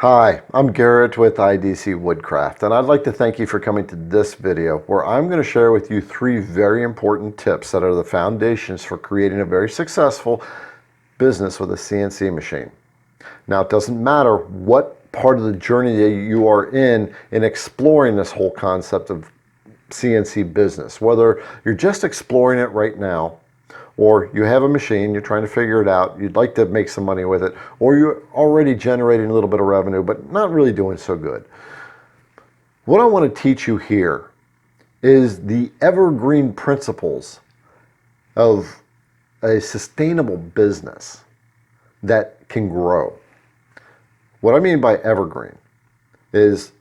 Hi, I'm Garrett with IDC Woodcraft, and I'd like to thank you for coming to this video where I'm going to share with you 3 very important tips that are the foundations for creating a very successful business with a CNC machine. Now, it doesn't matter what part of the journey that you are in exploring this whole concept of CNC business, whether you're just exploring it right now, or you have a machine, you're trying to figure it out, you'd like to make some money with it, or you're already generating a little bit of revenue, but not really doing so good. What I want to teach you here is the evergreen principles of a sustainable business that can grow. What I mean by evergreen is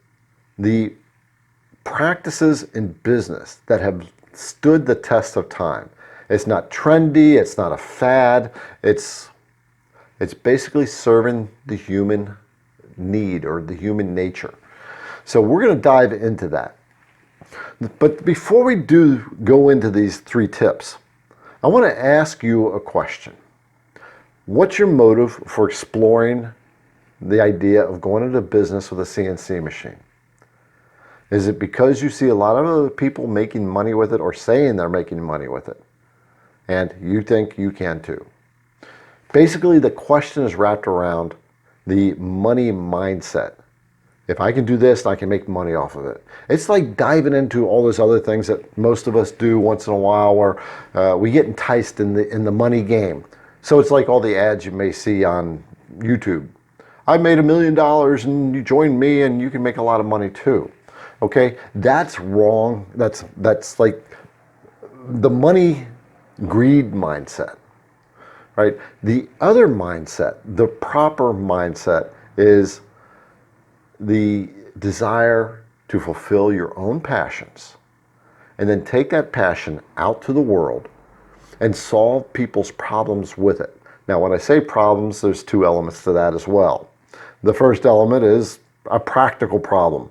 the practices in business that have stood the test of time. It's not trendy, it's not a fad, it's basically serving the human need or the human nature. So we're going to dive into that. But before we do go into these 3 tips, I want to ask you a question. What's your motive for exploring the idea of going into business with a CNC machine? Is it because you see a lot of other people making money with it or saying they're making money with it, and you think you can too? Basically, the question is wrapped around the money mindset. If I can do this, I can make money off of it. It's like diving into all those other things that most of us do once in a while, where we get enticed in the money game. So it's like all the ads you may see on YouTube. I made $1 million and you join me and you can make a lot of money too. Okay, that's wrong. That's like the money greed mindset, right? The other mindset, the proper mindset, is the desire to fulfill your own passions and then take that passion out to the world and solve people's problems with it. Now, when I say problems, there's 2 elements to that as well. The first element is a practical problem.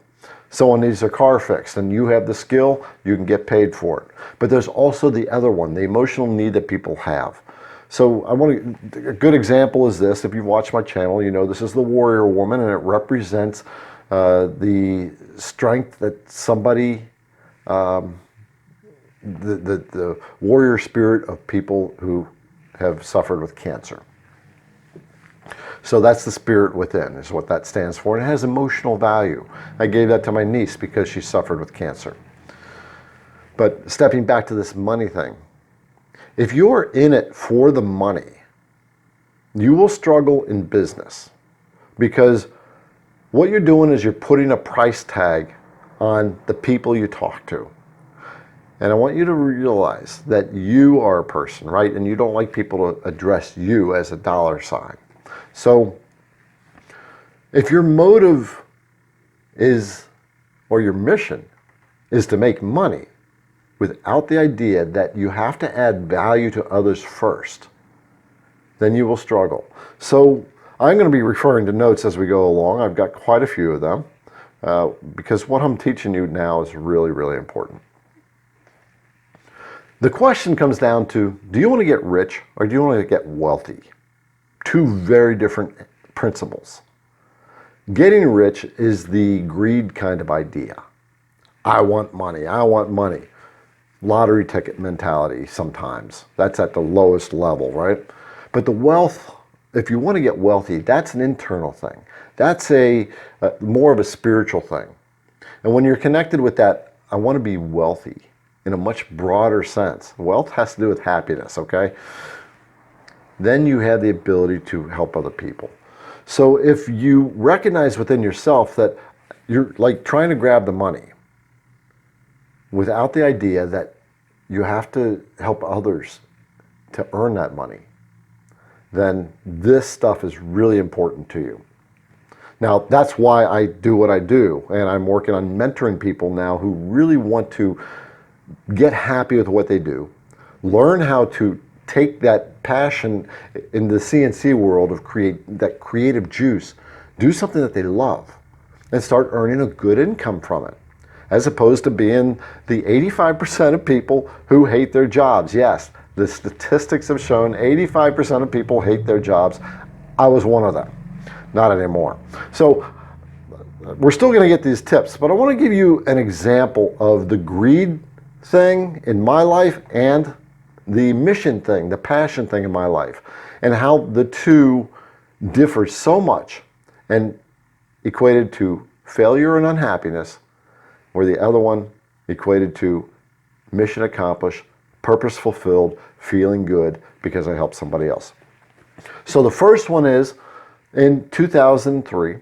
Someone needs their car fixed and you have the skill, you can get paid for it. But there's also the other one, the emotional need that people have. So a good example is this. If you've watched my channel, you know this is the warrior woman, and it represents the strength that somebody, the warrior spirit of people who have suffered with cancer. So that's the spirit within, is what that stands for. And it has emotional value. I gave that to my niece because she suffered with cancer. But stepping back to this money thing, if you're in it for the money, you will struggle in business, because what you're doing is you're putting a price tag on the people you talk to. And I want you to realize that you are a person, right? And you don't like people to address you as a dollar sign. So if your motive is, or your mission is to make money without the idea that you have to add value to others first, then you will struggle. So I'm going to be referring to notes as we go along. I've got quite a few of them because what I'm teaching you now is really, really important. The question comes down to, do you want to get rich or do you want to get wealthy? 2 very different principles. Getting rich is the greed kind of idea. I want money, I want money. Lottery ticket mentality sometimes. That's at the lowest level, right? But the wealth, if you want to get wealthy, that's an internal thing. That's a more of a spiritual thing. And when you're connected with that, I want to be wealthy in a much broader sense. Wealth has to do with happiness, okay? Then you have the ability to help other people. So if you recognize within yourself that you're like trying to grab the money without the idea that you have to help others to earn that money, then this stuff is really important to you. Now, that's why I do what I do, and I'm working on mentoring people now who really want to get happy with what they do, learn how to take that passion in the CNC world of that creative juice, do something that they love, and start earning a good income from it, as opposed to being the 85% of people who hate their jobs. Yes, the statistics have shown 85% of people hate their jobs. I was one of them. Not anymore. So we're still going to get these tips, but I want to give you an example of the greed thing in my life and the mission thing, the passion thing in my life, and how the two differ so much and equated to failure and unhappiness, where the other one equated to mission accomplished, purpose fulfilled, feeling good because I helped somebody else. So the first one is, in 2003,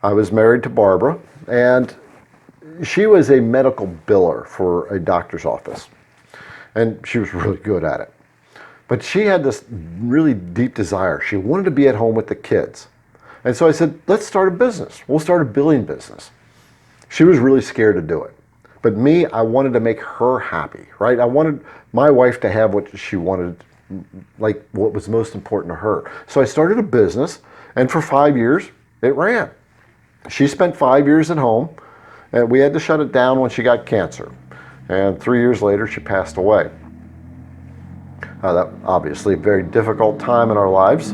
I was married to Barbara, and she was a medical biller for a doctor's office, and she was really good at it. But she had this really deep desire. She wanted to be at home with the kids. And so I said, let's start a business. We'll start a billing business. She was really scared to do it. But me, I wanted to make her happy, right? I wanted my wife to have what she wanted, like what was most important to her. So I started a business, and for 5 years, it ran. She spent 5 years at home, and we had to shut it down when she got cancer. And 3 years later, she passed away. That obviously a very difficult time in our lives.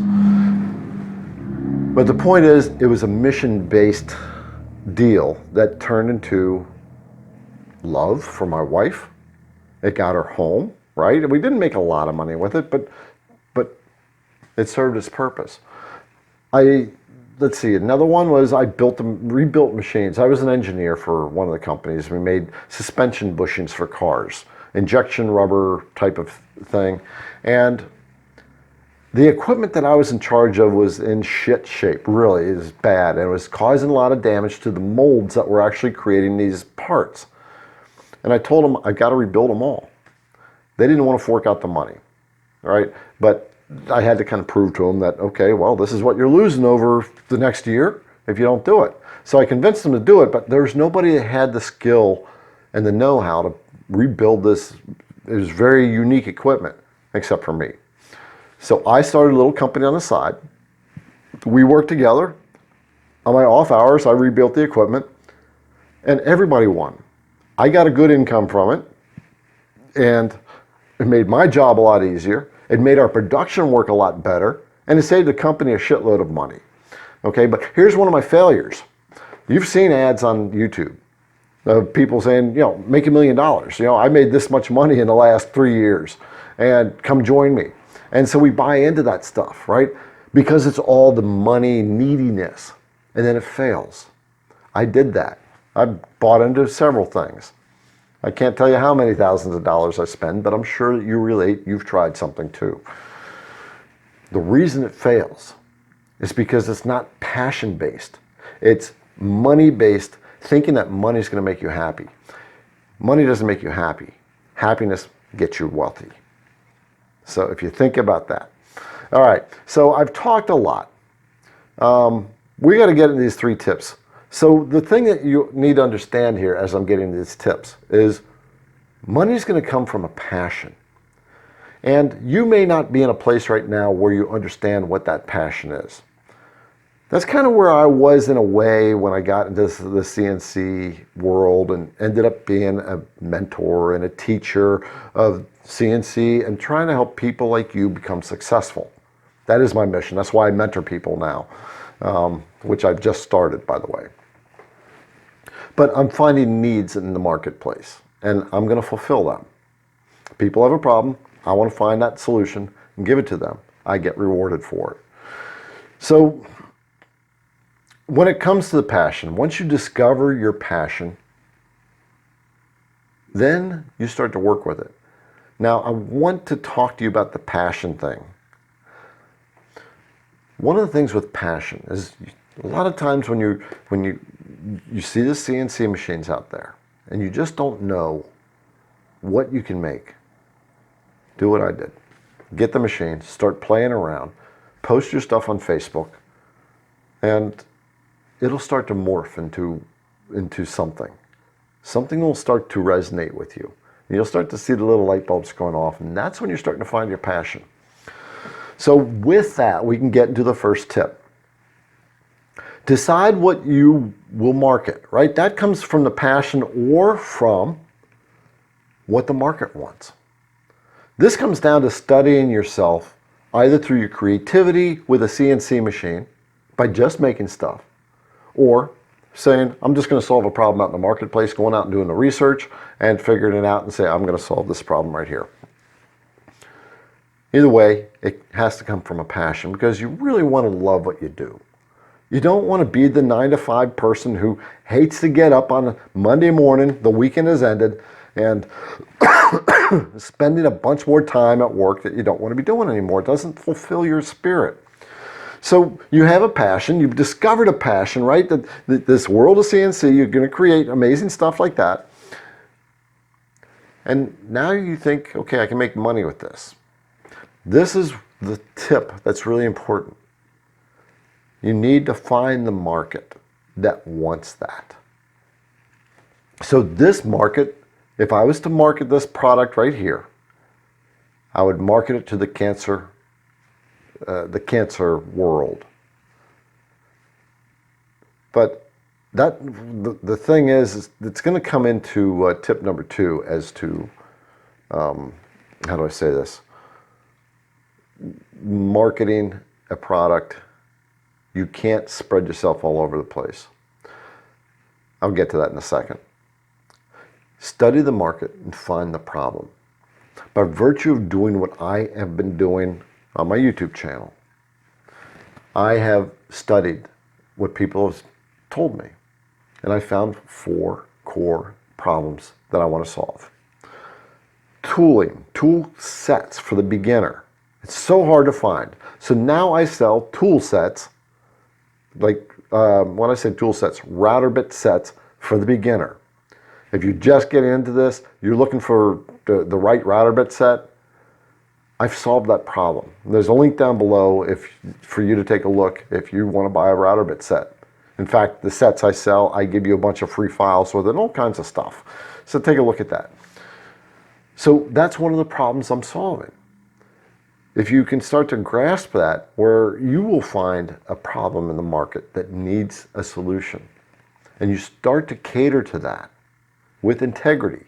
But the point is, it was a mission-based deal that turned into love for my wife. It got her home, right? And we didn't make a lot of money with it, but it served its purpose. Let's see, another one was I rebuilt machines. I was an engineer for one of the companies. We made suspension bushings for cars, injection rubber type of thing. And the equipment that I was in charge of was in shit shape, really. It was bad, and it was causing a lot of damage to the molds that were actually creating these parts. And I told them, I got to rebuild them all. They didn't want to fork out the money, right? But I had to kind of prove to them that, okay, well, this is what you're losing over the next year if you don't do it. So I convinced them to do it, but there's nobody that had the skill and the know-how to rebuild this. It was very unique equipment, except for me. So I started a little company on the side. We worked together. On my off hours, I rebuilt the equipment, and everybody won. I got a good income from it, and it made my job a lot easier. It made our production work a lot better, and it saved the company a shitload of money. Okay, but here's one of my failures. You've seen ads on YouTube of people saying, make $1 million. I made this much money in the last 3 years, and come join me. And so we buy into that stuff, right? Because it's all the money neediness, and then it fails. I did that. I bought into several things. I can't tell you how many thousands of dollars I spend, but I'm sure that you relate, you've tried something too. The reason it fails is because it's not passion-based. It's money-based, thinking that money is going to make you happy. Money doesn't make you happy. Happiness gets you wealthy. So if you think about that. All right, so I've talked a lot. We got to get into these 3 tips. So the thing that you need to understand here as I'm getting these tips is money is going to come from a passion. And you may not be in a place right now where you understand what that passion is. That's kind of where I was in a way when I got into the CNC world and ended up being a mentor and a teacher of CNC and trying to help people like you become successful. That is my mission. That's why I mentor people now, which I've just started, by the way. But I'm finding needs in the marketplace, and I'm going to fulfill them. People have a problem. I want to find that solution and give it to them. I get rewarded for it. So when it comes to the passion, once you discover your passion, then you start to work with it. Now, I want to talk to you about the passion thing. One of the things with passion is a lot of times when you see the CNC machines out there and you just don't know what you can make, do what I did. Get the machine, start playing around, post your stuff on Facebook, and it'll start to morph into something. Something will start to resonate with you. And you'll start to see the little light bulbs going off, and that's when you're starting to find your passion. So with that, we can get into the first tip. Decide what you will market, right? That comes from the passion or from what the market wants. This comes down to studying yourself either through your creativity with a CNC machine by just making stuff, or saying, I'm just going to solve a problem out in the marketplace, going out and doing the research and figuring it out and say, I'm going to solve this problem right here. Either way, it has to come from a passion because you really want to love what you do. You don't want to be the 9-to-5 person who hates to get up on a Monday morning, the weekend has ended, and spending a bunch more time at work that you don't want to be doing anymore. It doesn't fulfill your spirit. So you have a passion, you've discovered a passion, right? That this world of CNC, you're going to create amazing stuff like that. And now you think, okay, I can make money with this. This is the tip that's really important. You need to find the market that wants that. So this market, if I was to market this product right here, I would market it to the cancer world. But the thing is it's going to come into tip number 2 as to, how do I say this? Marketing a product, you can't spread yourself all over the place. I'll get to that in a second. Study the market and find the problem. By virtue of doing what I have been doing on my YouTube channel, I have studied what people have told me, and I found 4 core problems that I want to solve. Tooling, tool sets for the beginner. It's so hard to find. So now I sell tool sets, like when I say tool sets, router bit sets for the beginner. If you're just getting into this, you're looking for the right router bit set, I've solved that problem. There's a link down below for you to take a look if you want to buy a router bit set. In fact, the sets I sell, I give you a bunch of free files with it and all kinds of stuff. So take a look at that. So that's one of the problems I'm solving. If you can start to grasp that, where you will find a problem in the market that needs a solution, and you start to cater to that with integrity,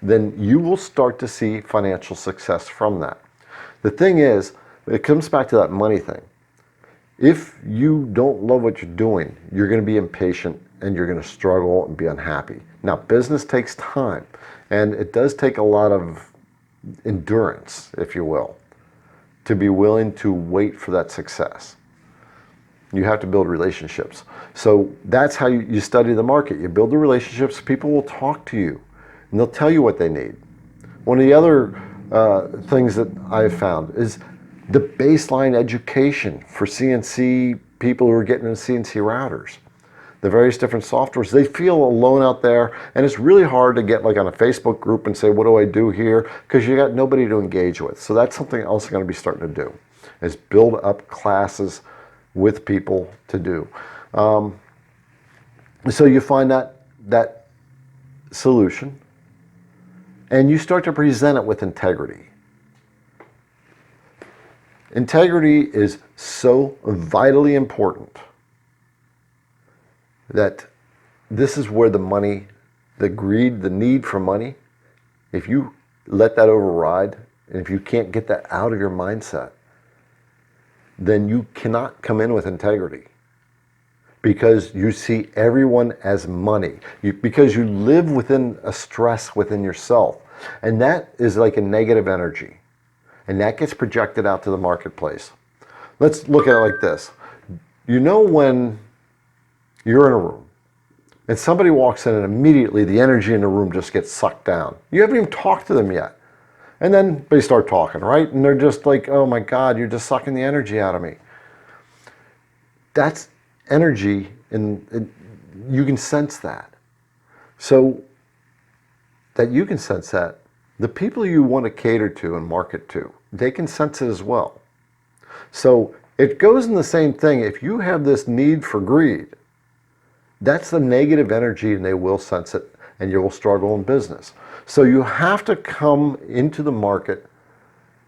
then you will start to see financial success from that. The thing is, it comes back to that money thing. If you don't love what you're doing, you're going to be impatient and you're going to struggle and be unhappy. Now, business takes time, and it does take a lot of endurance, if you will, to be willing to wait for that success. You have to build relationships. So that's how you study the market. You build the relationships, people will talk to you, and they'll tell you what they need. One of the other things that I've found is the baseline education for CNC people who are getting into CNC routers. The various different softwares, they feel alone out there, and it's really hard to get like on a Facebook group and say, what do I do here? Because you got nobody to engage with. So that's something else I'm going to be starting to do, is build up classes with people to do. So you find that solution, and you start to present it with integrity. Integrity is so vitally important that this is where the money, the greed, the need for money, if you let that override, and if you can't get that out of your mindset, then you cannot come in with integrity, because you see everyone as money, because you live within a stress within yourself, and that is like a negative energy, and that gets projected out to the marketplace. Let's look at it like this. You know, when you're in a room and somebody walks in and immediately the energy in the room just gets sucked down. You haven't even talked to them yet. And then they start talking, right? And they're just like, oh my God, you're just sucking the energy out of me. That's energy, and you can sense that. So that you can sense that, the people you want to cater to and market to, they can sense it as well. So it goes in the same thing. If you have this need for greed, that's the negative energy, and they will sense it, and you will struggle in business. So you have to come into the market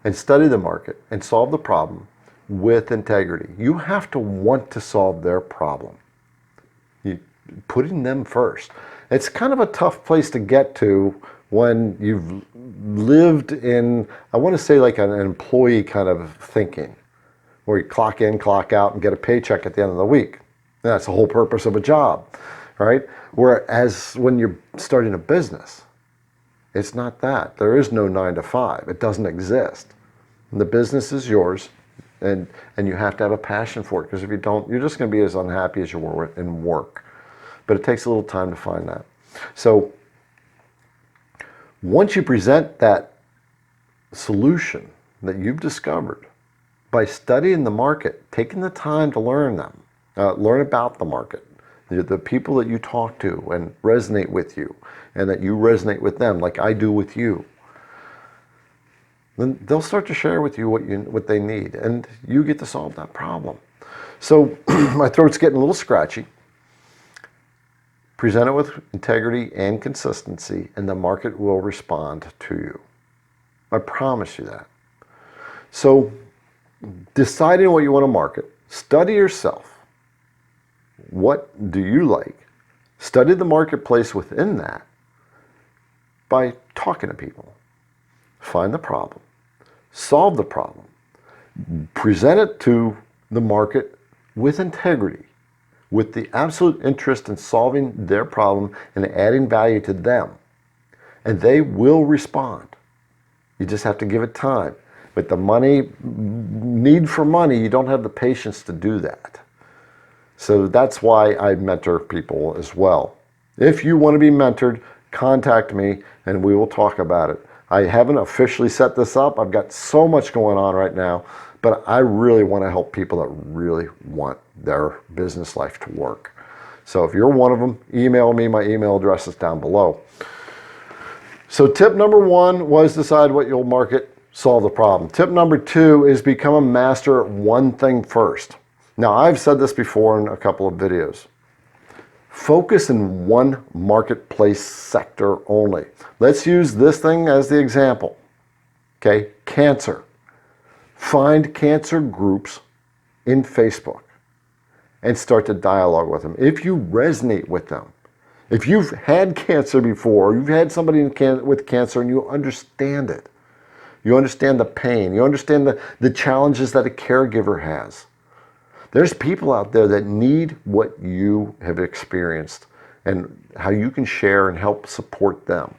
and study the market and solve the problem with integrity. You have to want to solve their problem. Putting them first. It's kind of a tough place to get to when you've lived in, I want to say, like an employee kind of thinking, where you clock in, clock out, and get a paycheck at the end of the week. That's the whole purpose of a job, right? Whereas when you're starting a business, it's not that. There is no 9 to 5. It doesn't exist. And the business is yours, and you have to have a passion for it, because if you don't, you're just going to be as unhappy as you were in work. But it takes a little time to find that. So once you present that solution that you've discovered by studying the market, taking the time to learn about the market, the people that you talk to and resonate with you, and that you resonate with them like I do with you, then they'll start to share with you what they need, and you get to solve that problem. So my throat's getting a little scratchy. Present it with integrity and consistency, and the market will respond to you. I promise you that. So deciding what you want to market, study yourself. What do you like? Study the marketplace within that by talking to people. Find the problem. Solve the problem. Present it to the market with integrity, with the absolute interest in solving their problem and adding value to them. And they will respond. You just have to give it time. With the need for money, you don't have the patience to do that. So that's why I mentor people as well. If you want to be mentored, contact me and we will talk about it. I haven't officially set this up. I've got so much going on right now, but I really want to help people that really want their business life to work. So if you're one of them, email me. My email address is down below. So tip number 1 was decide what you'll market, solve the problem. Tip number 2 is become a master at one thing first. Now, I've said this before in a couple of videos. Focus in one marketplace sector only. Let's use this thing as the example. Okay, cancer. Find cancer groups in Facebook and start to dialogue with them. If you resonate with them, if you've had cancer before, or you've had somebody with cancer and you understand it, you understand the pain, you understand the challenges that a caregiver has. There's people out there that need what you have experienced and how you can share and help support them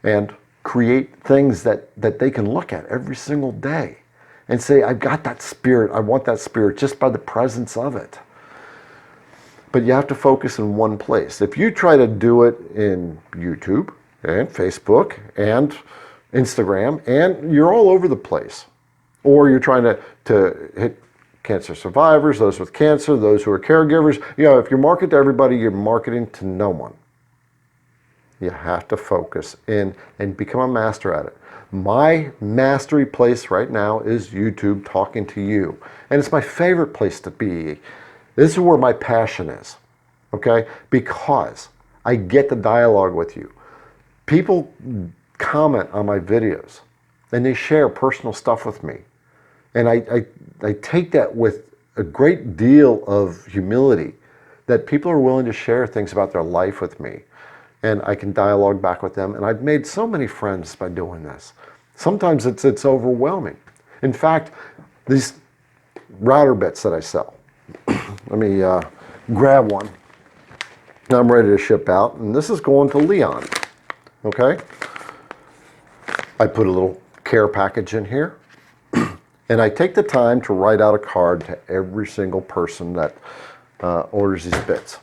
and create things that they can look at every single day and say, I've got that spirit, I want that spirit, just by the presence of it. But you have to focus in one place. If you try to do it in YouTube and Facebook and Instagram, and you're all over the place, or you're trying to hit cancer survivors, those with cancer, those who are caregivers, if you market to everybody, you're marketing to no one. You have to focus in and become a master at it. My mastery place right now is YouTube, talking to you. And it's my favorite place to be. This is where my passion is, okay? Because I get the dialogue with you. People comment on my videos and they share personal stuff with me. And I take that with a great deal of humility, that people are willing to share things about their life with me. And I can dialogue back with them. And I've made so many friends by doing this. Sometimes it's overwhelming. In fact, these router bits that I sell, let me grab one. I'm ready to ship out. And this is going to Leon, okay? I put a little care package in here. And I take the time to write out a card to every single person that orders these bits.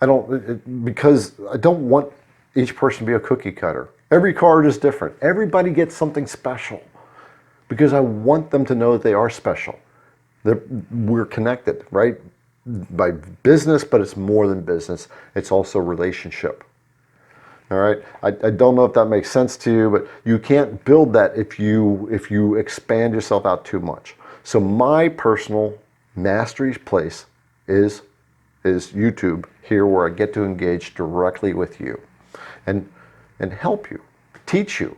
Because I don't want each person to be a cookie cutter. Every card is different. Everybody gets something special because I want them to know that they are special. We're connected, right? By business, but it's more than business. It's also relationship. All right. I don't know if that makes sense to you, but you can't build that if you expand yourself out too much. So my personal mastery place is YouTube, here where I get to engage directly with you and help you, teach you.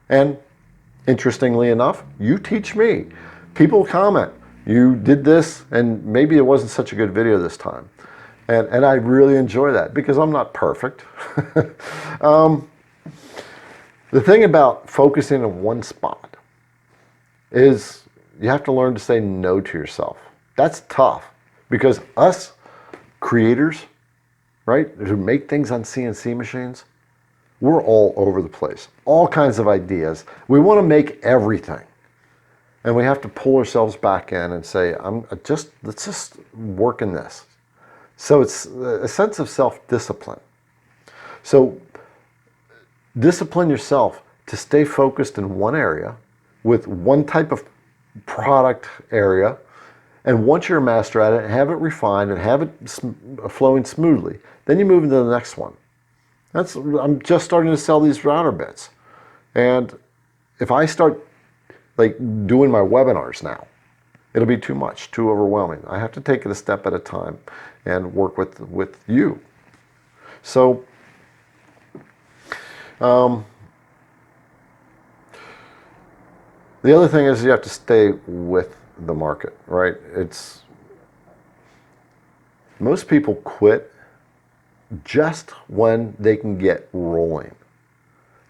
And interestingly enough, you teach me. People comment, you did this and maybe it wasn't such a good video this time. And I really enjoy that because I'm not perfect. The thing about focusing on one spot is you have to learn to say no to yourself. That's tough. Because us creators, right, who make things on CNC machines, we're all over the place. All kinds of ideas. We want to make everything. And we have to pull ourselves back in and say, let's just work in this. So it's a sense of self-discipline. So discipline yourself to stay focused in one area with one type of product area. And once you're a master at it, have it refined and have it flowing smoothly, then you move into the next one. I'm just starting to sell these router bits. And if I start like doing my webinars now, it'll be too much, too overwhelming. I have to take it a step at a time and work with you. So the other thing is you have to stay with the market, right? Most people quit just when they can get rolling.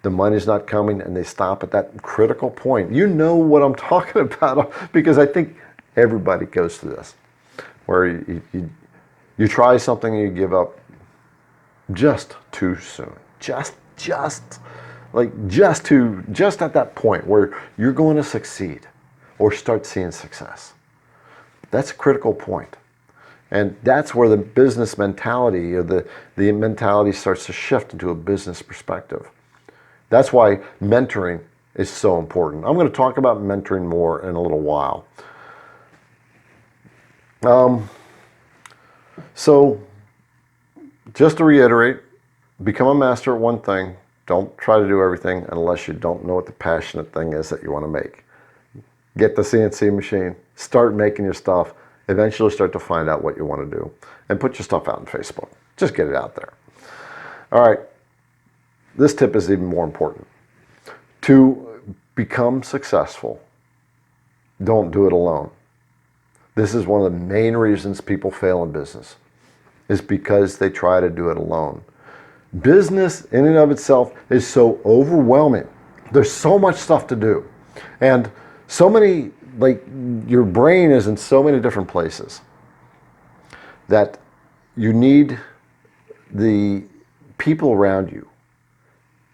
The money's not coming and they stop at that critical point. You know what I'm talking about, because I think everybody goes through this, where you try something and you give up just too soon. Just at that point where you're going to succeed or start seeing success. That's a critical point. And that's where the business mentality or the mentality starts to shift into a business perspective. That's why mentoring is so important. I'm going to talk about mentoring more in a little while. So just to reiterate, become a master at one thing. Don't try to do everything unless you don't know what the passionate thing is that you want to make. Get the CNC machine, start making your stuff, eventually start to find out what you want to do, and put your stuff out on Facebook. Just get it out there. All right. This tip is even more important. To become successful, don't do it alone. This is one of the main reasons people fail in business, is because they try to do it alone. Business in and of itself is so overwhelming. There's so much stuff to do. And so many, like, your brain is in so many different places that you need the people around you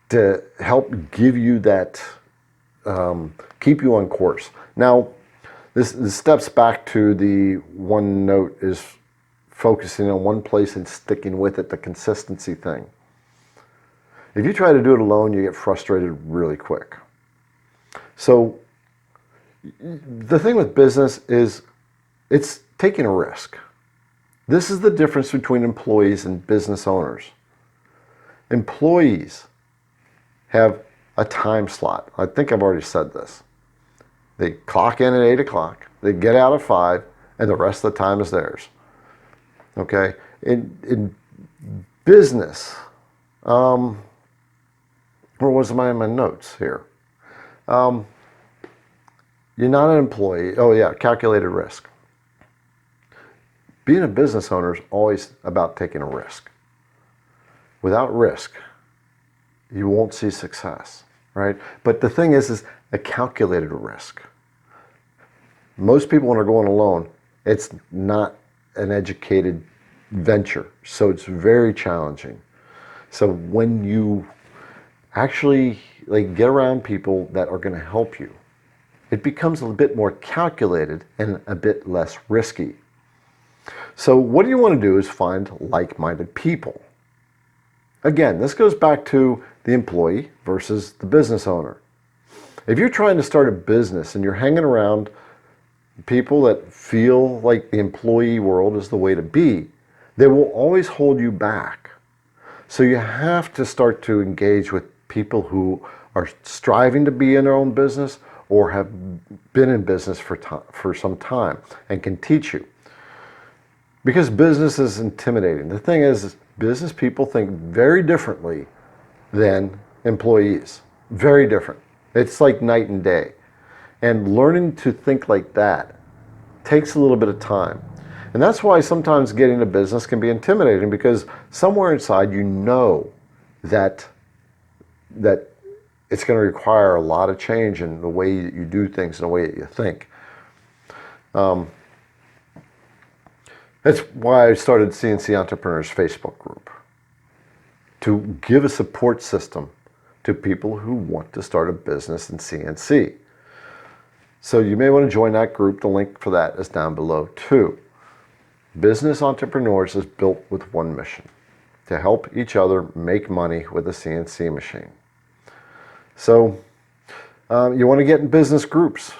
to help give you that, keep you on course. Now, this steps back to the one note is focusing on one place and sticking with it, the consistency thing. If you try to do it alone, you get frustrated really quick. So the thing with business is it's taking a risk. This is the difference between employees and business owners. Employees have a time slot. I think I've already said this. They clock in at 8 o'clock, they get out at 5, and the rest of the time is theirs. Okay? In business, where was my notes here? You're not an employee. Oh yeah, calculated risk. Being a business owner is always about taking a risk. Without risk, you won't see success, right? But the thing is a calculated risk. Most people, when they're going alone, it's not an educated venture, so it's very challenging. So when you actually get around people that are going to help you, it becomes a bit more calculated and a bit less risky. So what you want to do is find like-minded people. Again, this goes back to the employee versus the business owner. If you're trying to start a business and you're hanging around people that feel like the employee world is the way to be, they will always hold you back. So you have to start to engage with people who are striving to be in their own business or have been in business for some time and can teach you. Because business is intimidating. The thing is, business people think very differently than employees. Very different. It's like night and day. And learning to think like that takes a little bit of time. And that's why sometimes getting a business can be intimidating, because somewhere inside you know that it's going to require a lot of change in the way that you do things and the way that you think. That's why I started CNC Entrepreneurs Facebook group, to give a support system to people who want to start a business in CNC. So you may want to join that group. The link for that is down below too. Business Entrepreneurs is built with one mission: to help each other make money with a CNC machine. So you want to get in business groups,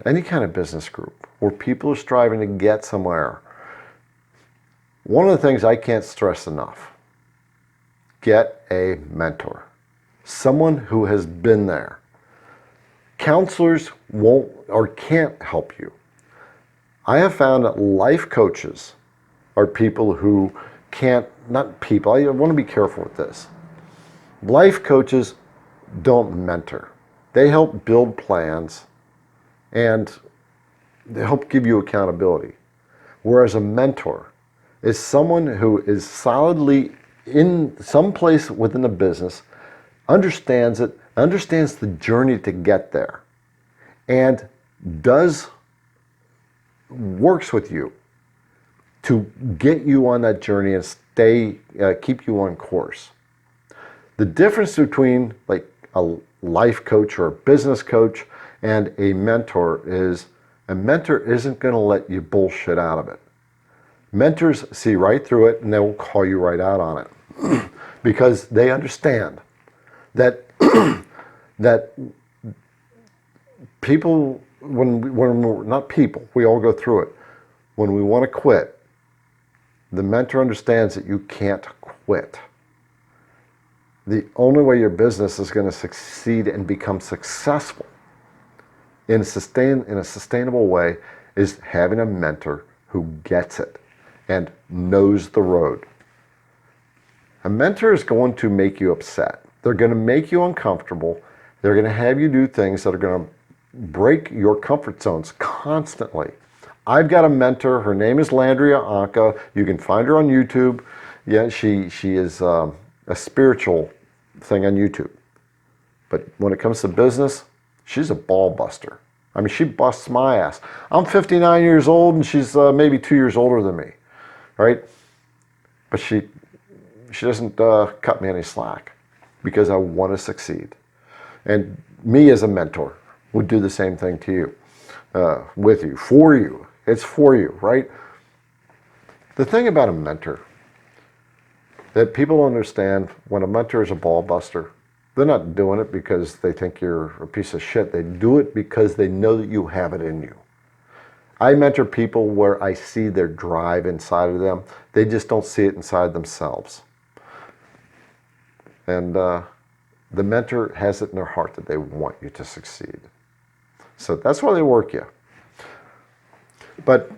any kind of business group, where people are striving to get somewhere. One of the things I can't stress enough: get a mentor, someone who has been there. Counselors won't or can't help you. I have found that life coaches are people who can't, not people, I want to be careful with this. Life coaches don't mentor. They help build plans and they help give you accountability. Whereas a mentor is someone who is solidly in some place within the business, understands it, understands the journey to get there, and works with you to get you on that journey and keep you on course. The difference between like a life coach or a business coach and a mentor is a mentor isn't going to let you bullshit out of it. Mentors see right through it and they will call you right out on it because they understand that that people, when we're not people, we all go through it. When we want to quit, the mentor understands that you can't quit. The only way your business is going to succeed and become successful in a sustainable way is having a mentor who gets it and knows the road. A mentor is going to make you upset. They're going to make you uncomfortable. They're going to have you do things that are going to break your comfort zones constantly. I've got a mentor. Her name is Landria Anka. You can find her on YouTube. Yeah, she is a spiritual thing on YouTube. But when it comes to business, she's a ball buster. I mean, she busts my ass. I'm 59 years old and she's maybe 2 years older than me, right? But she doesn't cut me any slack because I want to succeed. And me as a mentor would do the same thing to you, with you, for you. It's for you, right? The thing about a mentor that people understand, when a mentor is a ball buster, they're not doing it because they think you're a piece of shit. They do it because they know that you have it in you. I mentor people where I see their drive inside of them. They just don't see it inside themselves. And the mentor has it in their heart that they want you to succeed. So that's why they work you. But,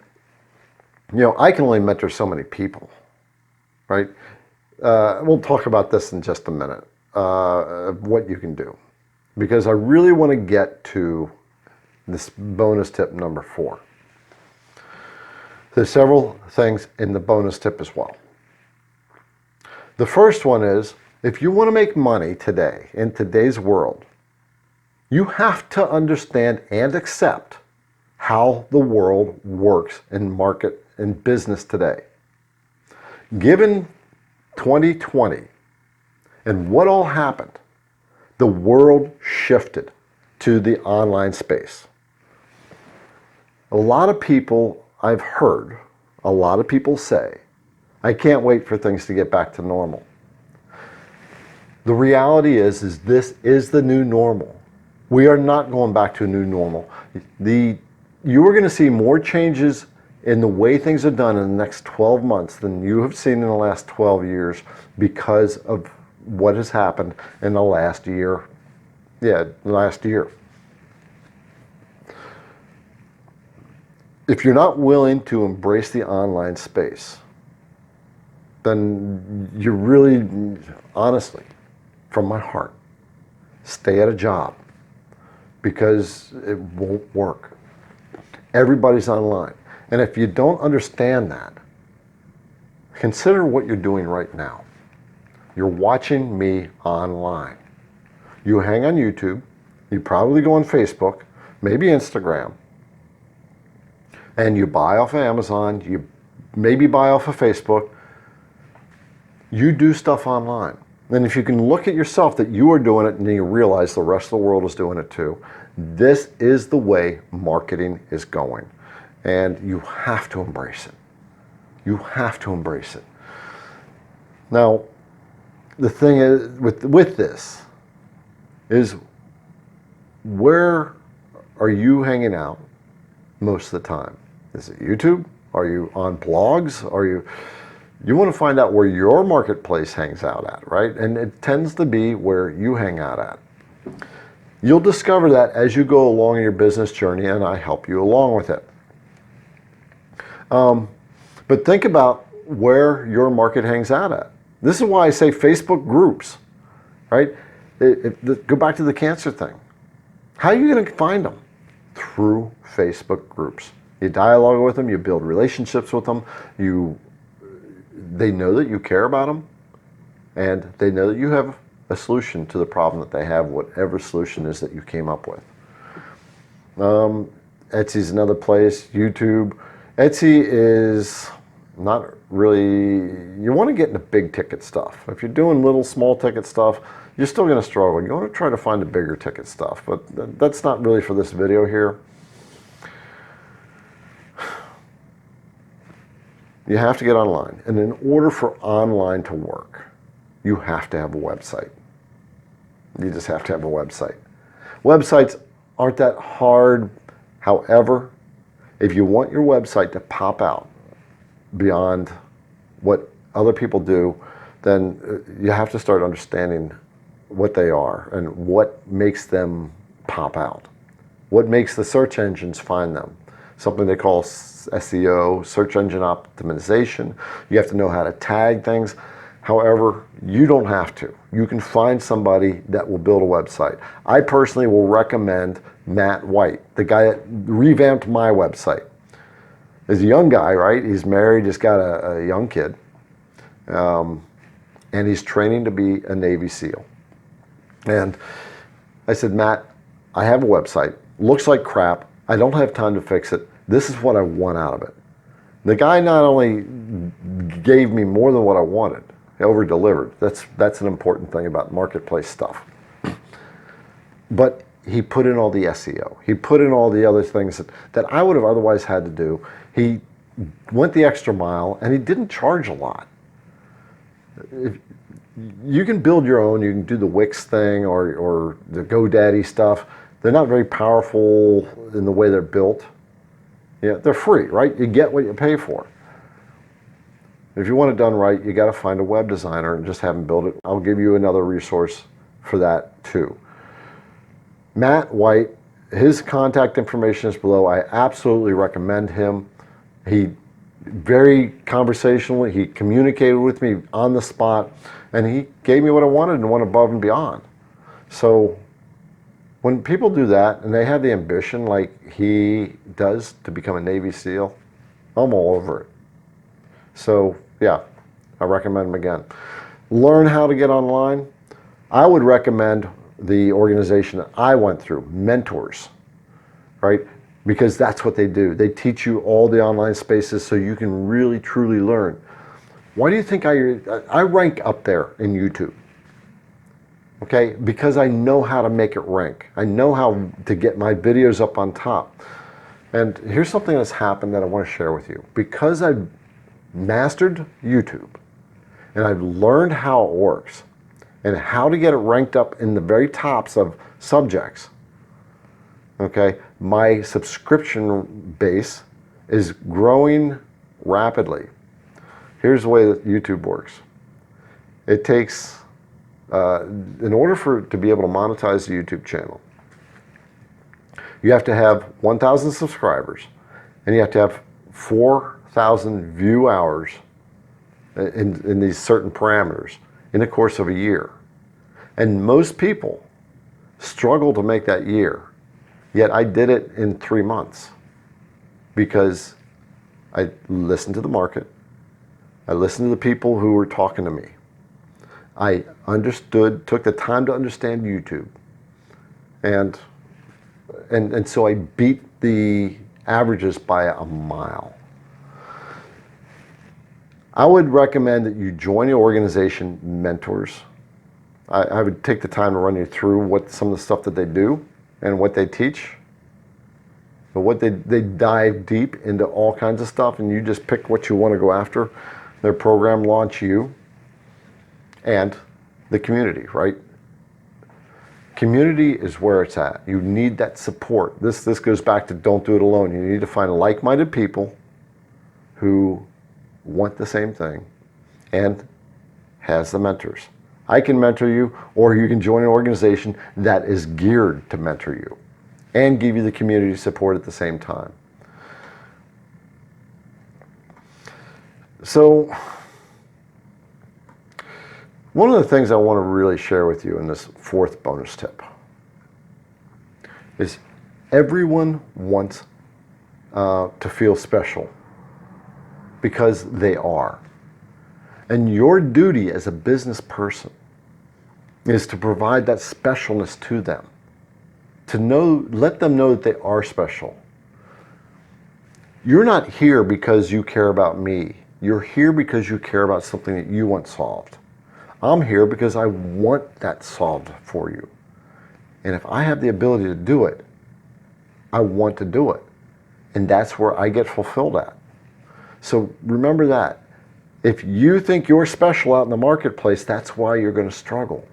you know, I can only mentor so many people, right? We'll talk about this in just a minute, what you can do. Because I really want to get to this bonus tip number 4. There's several things in the bonus tip as well. The first one is, if you want to make money today, in today's world, you have to understand and accept how the world works in market and business today. Given 2020 and what all happened, the world shifted to the online space. A lot of people, I've heard a lot of people say, I can't wait for things to get back to normal. The reality is this is the new normal. We are not going back to a new normal. You are going to see more changes in the way things are done in the next 12 months than you have seen in the last 12 years because of what has happened in the last year. Yeah, last year. If you're not willing to embrace the online space, then you really, honestly, from my heart, stay at a job because it won't work. Everybody's online. And if you don't understand that, consider what you're doing right now. You're watching me online. You hang on YouTube, you probably go on Facebook, maybe Instagram, and you buy off Amazon, you maybe buy off of Facebook. You do stuff online. And if you can look at yourself that you are doing it and then you realize the rest of the world is doing it too, this is the way marketing is going. And you have to embrace it. You have to embrace it. Now, the thing is with this is, where are you hanging out most of the time? Is it YouTube? Are you on blogs? You want to find out where your marketplace hangs out at, right? And it tends to be where you hang out at. You'll discover that as you go along in your business journey, and I help you along with it. But think about where your market hangs out at. This is why I say Facebook groups, right? Go back to the cancer thing. How are you going to find them? Through Facebook groups. You dialogue with them, you build relationships with them, they know that you care about them, and they know that you have a solution to the problem that they have, whatever solution is that you came up with. Etsy's another place, YouTube. Etsy is not really, you want to get into big ticket stuff. If you're doing little small ticket stuff, you're still going to struggle. You want to try to find the bigger ticket stuff, but that's not really for this video here. You have to get online. And in order for online to work, you have to have a website. You just have to have a website. Websites aren't that hard. However, if you want your website to pop out beyond what other people do, then you have to start understanding what they are and what makes them pop out. What makes the search engines find them. Something they call SEO, search engine optimization. You have to know how to tag things. However, you don't have to. You can find somebody that will build a website. I personally will recommend Matt White, the guy that revamped my website. He's a young guy, right? He's married, he's got a young kid. And he's training to be a Navy SEAL. And I said, Matt, I have a website. Looks like crap. I don't have time to fix it. This is what I want out of it. The guy not only gave me more than what I wanted, he over-delivered. That's an important thing about marketplace stuff. But he put in all the SEO. He put in all the other things that I would have otherwise had to do. He went the extra mile, and he didn't charge a lot. You can build your own. You can do the Wix thing or the GoDaddy stuff. They're not very powerful in the way they're built. Yeah, they're free, right? You get what you pay for. If you want it done right, you got to find a web designer and just have them build it. I'll give you another resource for that too. Matt White, his contact information is below. I absolutely recommend him. He very conversationally, he communicated with me on the spot, and he gave me what I wanted and went above and beyond. So when people do that and they have the ambition like he does to become a Navy SEAL, I'm all over it. So yeah, I recommend him again. Learn how to get online. I would recommend the organization that I went through, Mentors, right? Because that's what they do. They teach you all the online spaces so you can really, truly learn. Why do you think I rank up there in YouTube? Okay, because I know how to make it rank. I know how to get my videos up on top. And here's something that's happened that I want to share with you. Because I've mastered YouTube and I've learned how it works and how to get it ranked up in the very tops of subjects, okay, my subscription base is growing rapidly. Here's the way that YouTube works. It takes in order to be able to monetize the YouTube channel, you have to have 1,000 subscribers and you have to have 4,000 view hours in these certain parameters in the course of a year. And most people struggle to make that year, yet I did it in 3 months because I listened to the market, I listened to the people who were talking to me. I took the time to understand YouTube. And so I beat the averages by a mile. I would recommend that you join the organization mentors. I would take the time to run you through what some of the stuff that they do and what they teach. But what they dive deep into all kinds of stuff, and you just pick what you want to go after. Their program launch you and the community, right? Community is where it's at. You need that support. This goes back to don't do it alone. You need to find like-minded people who want the same thing and has the mentors. I can mentor you, or you can join an organization that is geared to mentor you and give you the community support at the same time. So, one of the things I want to really share with you in this fourth bonus tip is everyone wants to feel special because they are. And your duty as a business person is to provide that specialness to them. Let them know that they are special. You're not here because you care about me. You're here because you care about something that you want solved. I'm here because I want that solved for you. And if I have the ability to do it, I want to do it. And that's where I get fulfilled at. So remember that. If you think you're special out in the marketplace, that's why you're going to struggle.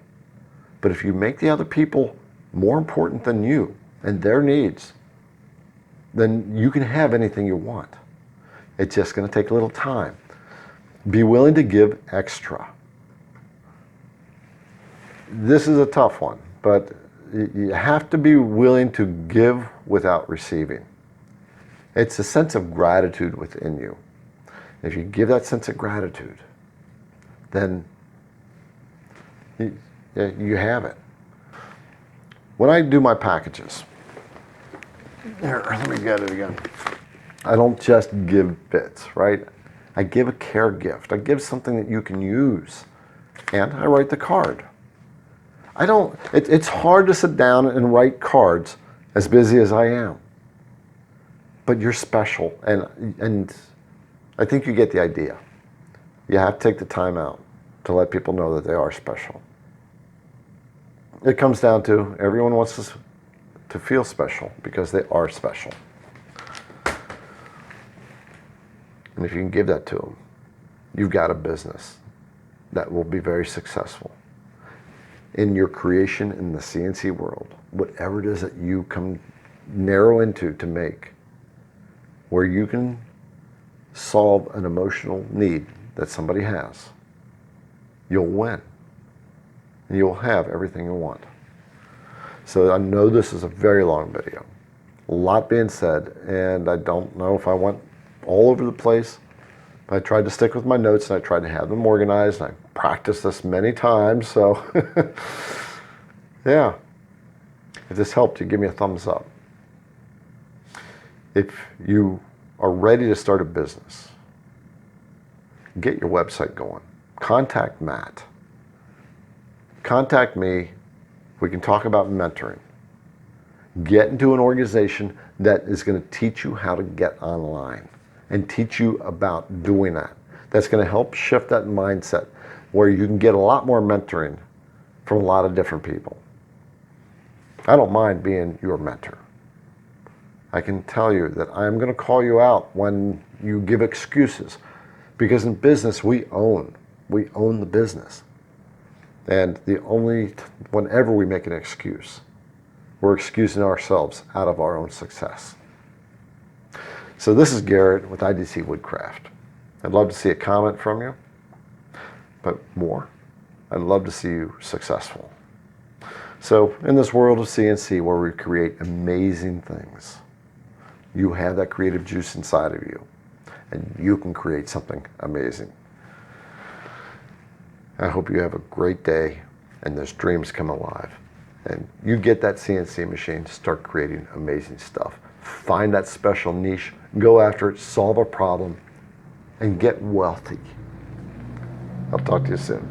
But if you make the other people more important than you and their needs, then you can have anything you want. It's just going to take a little time. Be willing to give extra. This is a tough one, but you have to be willing to give without receiving. It's a sense of gratitude within you. If you give that sense of gratitude, then you have it. When I do my packages, here, let me get it again. I don't just give bits, right? I give a care gift. I give something that you can use. And I write the card. It's hard to sit down and write cards as busy as I am. But you're special, and I think you get the idea. You have to take the time out to let people know that they are special. It comes down to everyone wants us to feel special because they are special. And if you can give that to them, you've got a business that will be very successful. In your creation in the CNC world, whatever it is that you come narrow into to make, where you can solve an emotional need that somebody has, you'll win. And you'll have everything you want. So I know this is a very long video. A lot being said, and I don't know if I went all over the place. But I tried to stick with my notes, and I tried to have them organized, and I practiced this many times, so yeah. If this helped you, give me a thumbs up. If you are ready to start a business, get your website going. Contact Matt. Contact me. We can talk about mentoring. Get into an organization that is going to teach you how to get online and teach you about doing that. That's going to help shift that mindset where you can get a lot more mentoring from a lot of different people. I don't mind being your mentor. I can tell you that I'm going to call you out when you give excuses, because in business we own the business. And whenever we make an excuse, we're excusing ourselves out of our own success. So this is Garrett with IDC Woodcraft. I'd love to see a comment from you, but more, I'd love to see you successful. So in this world of CNC where we create amazing things, you have that creative juice inside of you, and you can create something amazing. I hope you have a great day and those dreams come alive. And you get that CNC machine, start creating amazing stuff. Find that special niche, go after it, solve a problem, and get wealthy. I'll talk to you soon.